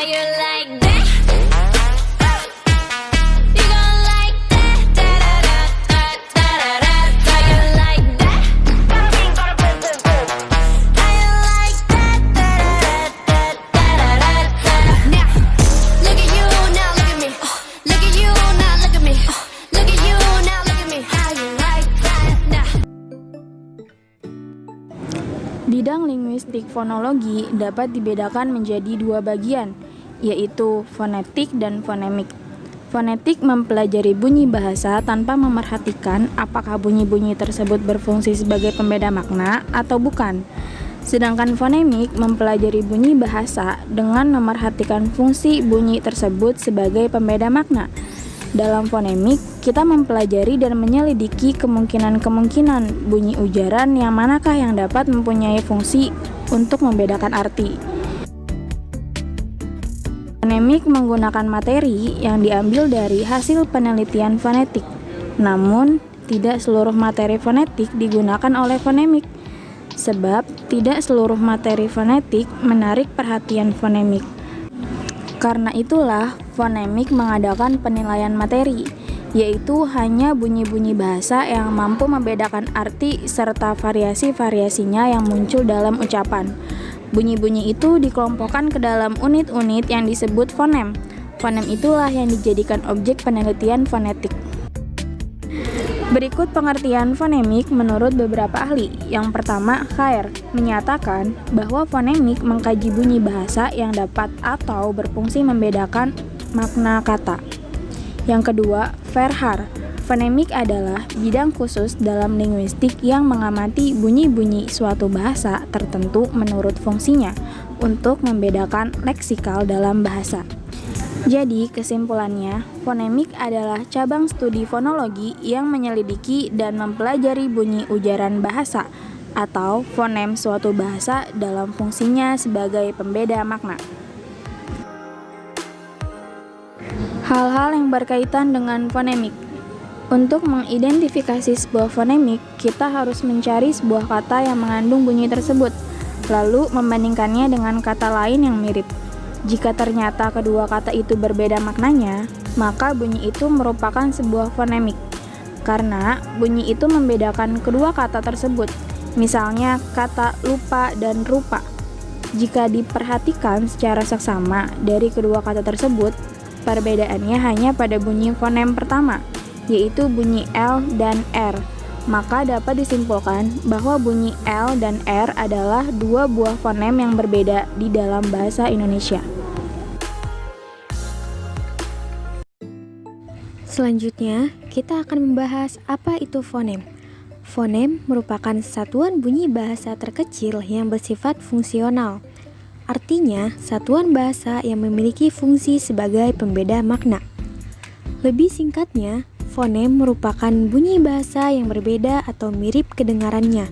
you like that? You gon' like that? Da da da da da da da. How you like that? How you like that? Da da da da da da da. Now, look at you, now look at me. Look at you, now look at me. Look at you, now look at me. How you like that? Now. Bidang linguistik fonologi dapat dibedakan menjadi dua bagian, yaitu fonetik dan fonemik. Fonetik mempelajari bunyi bahasa tanpa memerhatikan apakah bunyi-bunyi tersebut berfungsi sebagai pembeda makna atau bukan. Sedangkan fonemik mempelajari bunyi bahasa dengan memerhatikan fungsi bunyi tersebut sebagai pembeda makna. Dalam fonemik, kita mempelajari dan menyelidiki kemungkinan-kemungkinan bunyi ujaran yang manakah yang dapat mempunyai fungsi untuk membedakan arti. Fonemik menggunakan materi yang diambil dari hasil penelitian fonetik. Namun, tidak seluruh materi fonetik digunakan oleh fonemik, sebab tidak seluruh materi fonetik menarik perhatian fonemik. Karena itulah, fonemik mengadakan penilaian materi, yaitu hanya bunyi-bunyi bahasa yang mampu membedakan arti serta variasi-variasinya yang muncul dalam ucapan. Bunyi-bunyi itu dikelompokkan ke dalam unit-unit yang disebut fonem. Fonem itulah yang dijadikan objek penelitian fonetik. Berikut pengertian fonemik menurut beberapa ahli. Yang pertama, Khair menyatakan bahwa fonemik mengkaji bunyi bahasa yang dapat atau berfungsi membedakan makna kata. Yang kedua, Verhaar, fonemik adalah bidang khusus dalam linguistik yang mengamati bunyi-bunyi suatu bahasa tertentu menurut fungsinya untuk membedakan leksikal dalam bahasa. Jadi, kesimpulannya, fonemik adalah cabang studi fonologi yang menyelidiki dan mempelajari bunyi ujaran bahasa atau fonem suatu bahasa dalam fungsinya sebagai pembeda makna. Hal-hal yang berkaitan dengan fonemik. Untuk mengidentifikasi sebuah fonemik, kita harus mencari sebuah kata yang mengandung bunyi tersebut, lalu membandingkannya dengan kata lain yang mirip. Jika ternyata kedua kata itu berbeda maknanya, maka bunyi itu merupakan sebuah fonemik. Karena bunyi itu membedakan kedua kata tersebut, misalnya kata lupa dan rupa. Jika diperhatikan secara seksama dari kedua kata tersebut, perbedaannya hanya pada bunyi fonem pertama, yaitu bunyi L dan R. Maka dapat disimpulkan bahwa bunyi L dan R adalah dua buah fonem yang berbeda di dalam bahasa Indonesia. Selanjutnya, kita akan membahas apa itu fonem. Fonem merupakan satuan bunyi bahasa terkecil yang bersifat fungsional. Artinya, satuan bahasa yang memiliki fungsi sebagai pembeda makna. Lebih singkatnya, fonem merupakan bunyi bahasa yang berbeda atau mirip kedengarannya.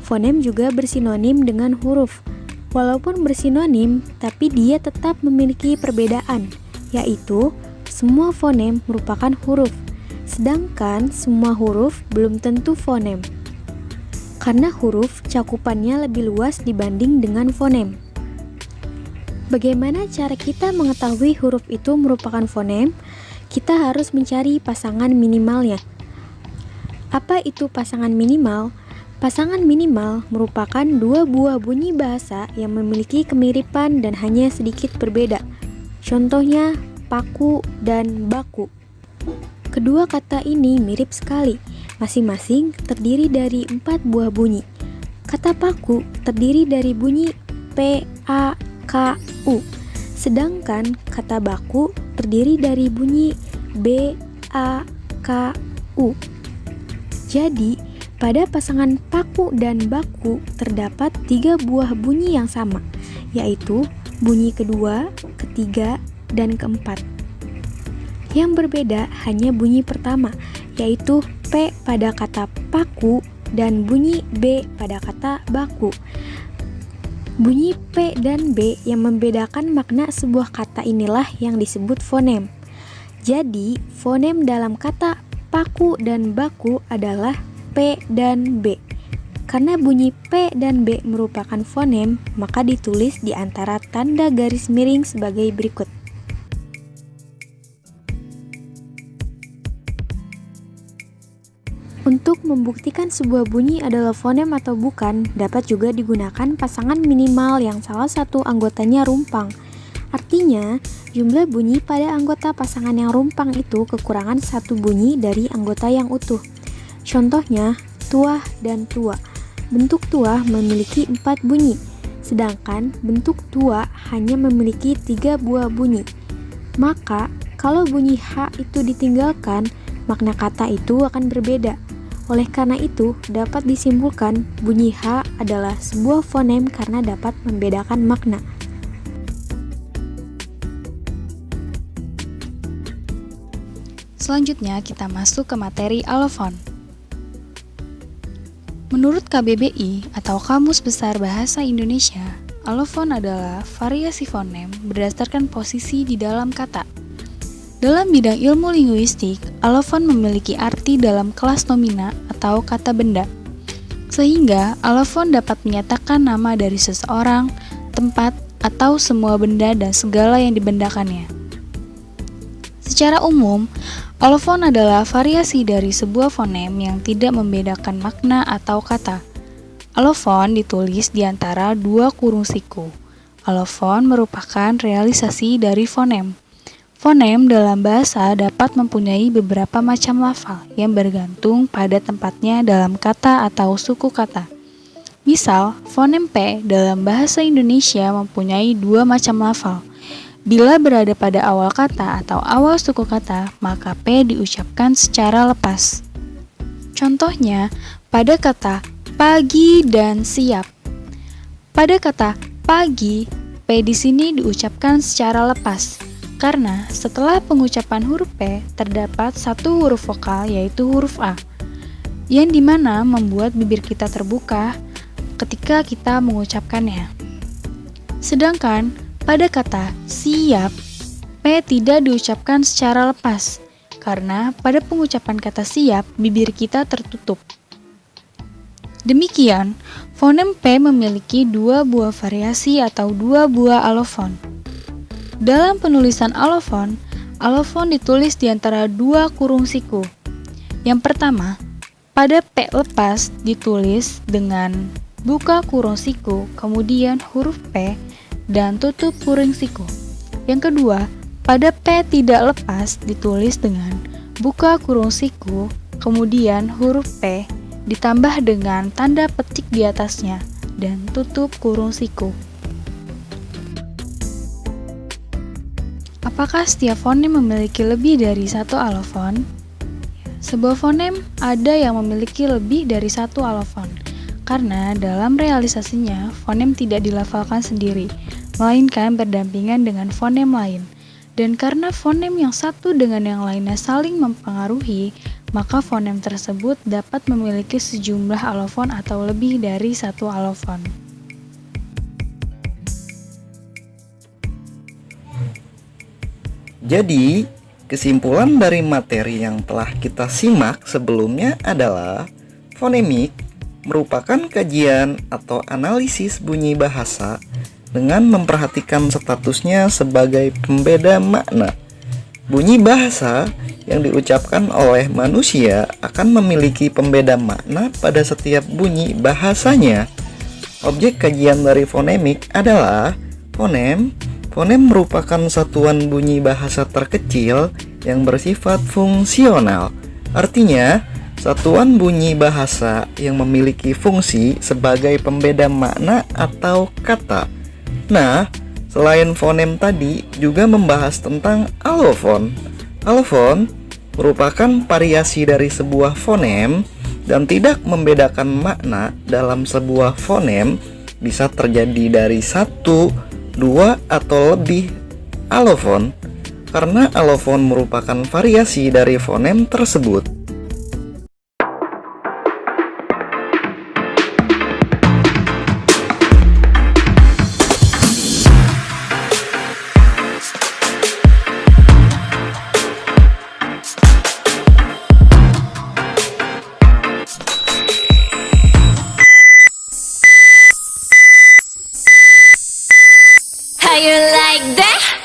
Fonem juga bersinonim dengan huruf. Walaupun bersinonim, tapi dia tetap memiliki perbedaan, yaitu semua fonem merupakan huruf, sedangkan semua huruf belum tentu fonem. Karena huruf cakupannya lebih luas dibanding dengan fonem. Bagaimana cara kita mengetahui huruf itu merupakan fonem? Kita harus mencari pasangan minimalnya. Apa itu pasangan minimal? Pasangan minimal merupakan dua buah bunyi bahasa yang memiliki kemiripan dan hanya sedikit berbeda. Contohnya, paku dan baku. Kedua kata ini mirip sekali, masing-masing terdiri dari 4 buah bunyi. Kata paku terdiri dari bunyi P, A, K, U. Sedangkan kata baku terdiri dari bunyi B, A, K, U. Jadi, pada pasangan paku dan baku terdapat 3 buah bunyi yang sama, yaitu bunyi kedua, ketiga, dan keempat. Yang berbeda hanya bunyi pertama, yaitu P pada kata paku dan bunyi B pada kata baku. Bunyi P dan B yang membedakan makna sebuah kata inilah yang disebut fonem. Jadi, fonem dalam kata paku dan baku adalah P dan B. Karena bunyi P dan B merupakan fonem, maka ditulis di antara tanda garis miring sebagai berikut. Untuk membuktikan sebuah bunyi adalah fonem atau bukan, dapat juga digunakan pasangan minimal yang salah satu anggotanya rumpang. Artinya, jumlah bunyi pada anggota pasangan yang rumpang itu kekurangan satu bunyi dari anggota yang utuh. Contohnya, tuah dan tua. Bentuk tuah memiliki 4 bunyi, sedangkan bentuk tua hanya memiliki 3 buah bunyi. Maka, kalau bunyi H itu ditinggalkan, makna kata itu akan berbeda. Oleh karena itu, dapat disimpulkan bunyi H adalah sebuah fonem karena dapat membedakan makna. Selanjutnya kita masuk ke materi alofon. Menurut KBBI atau Kamus Besar Bahasa Indonesia, alofon adalah variasi fonem berdasarkan posisi di dalam kata. Dalam bidang ilmu linguistik, alofon memiliki arti dalam kelas nomina atau kata benda. Sehingga, alofon dapat menyatakan nama dari seseorang, tempat, atau semua benda dan segala yang dibendakannya. Secara umum, alofon adalah variasi dari sebuah fonem yang tidak membedakan makna atau kata. Alofon ditulis di antara dua kurung siku. Alofon merupakan realisasi dari fonem. Fonem dalam bahasa dapat mempunyai beberapa macam lafal yang bergantung pada tempatnya dalam kata atau suku kata. Misal, fonem P dalam bahasa Indonesia mempunyai 2 macam lafal. Bila berada pada awal kata atau awal suku kata, maka P diucapkan secara lepas. Contohnya, pada kata pagi dan siap. Pada kata pagi, P di sini diucapkan secara lepas. Karena setelah pengucapan huruf P terdapat satu huruf vokal yaitu huruf A, yang dimana membuat bibir kita terbuka ketika kita mengucapkannya. Sedangkan pada kata siap, P tidak diucapkan secara lepas, karena pada pengucapan kata siap bibir kita tertutup. Demikian, fonem P memiliki 2 buah variasi atau 2 buah alofon. Dalam penulisan alofon, alofon ditulis di antara 2 kurung siku. Yang pertama, pada P lepas ditulis dengan buka kurung siku, kemudian huruf P, dan tutup kurung siku. Yang kedua, pada P tidak lepas ditulis dengan buka kurung siku, kemudian huruf P, ditambah dengan tanda petik di atasnya, dan tutup kurung siku. Apakah setiap fonem memiliki lebih dari satu alofon? Sebuah fonem ada yang memiliki lebih dari satu alofon, karena dalam realisasinya fonem tidak dilafalkan sendiri, melainkan berdampingan dengan fonem lain. Dan karena fonem yang satu dengan yang lainnya saling mempengaruhi, maka fonem tersebut dapat memiliki sejumlah alofon atau lebih dari satu alofon. Jadi, kesimpulan dari materi yang telah kita simak sebelumnya adalah fonemik merupakan kajian atau analisis bunyi bahasa dengan memperhatikan statusnya sebagai pembeda makna. Bunyi bahasa yang diucapkan oleh manusia akan memiliki pembeda makna pada setiap bunyi bahasanya. Objek kajian dari fonemik adalah fonem. Fonem merupakan satuan bunyi bahasa terkecil yang bersifat fungsional. Artinya, satuan bunyi bahasa yang memiliki fungsi sebagai pembeda makna atau kata. Nah, selain fonem tadi juga membahas tentang alofon. Alofon merupakan variasi dari sebuah fonem dan tidak membedakan makna dalam sebuah fonem bisa terjadi dari 1, 2 atau lebih alofon, karena alofon merupakan variasi dari fonem tersebut. you like that?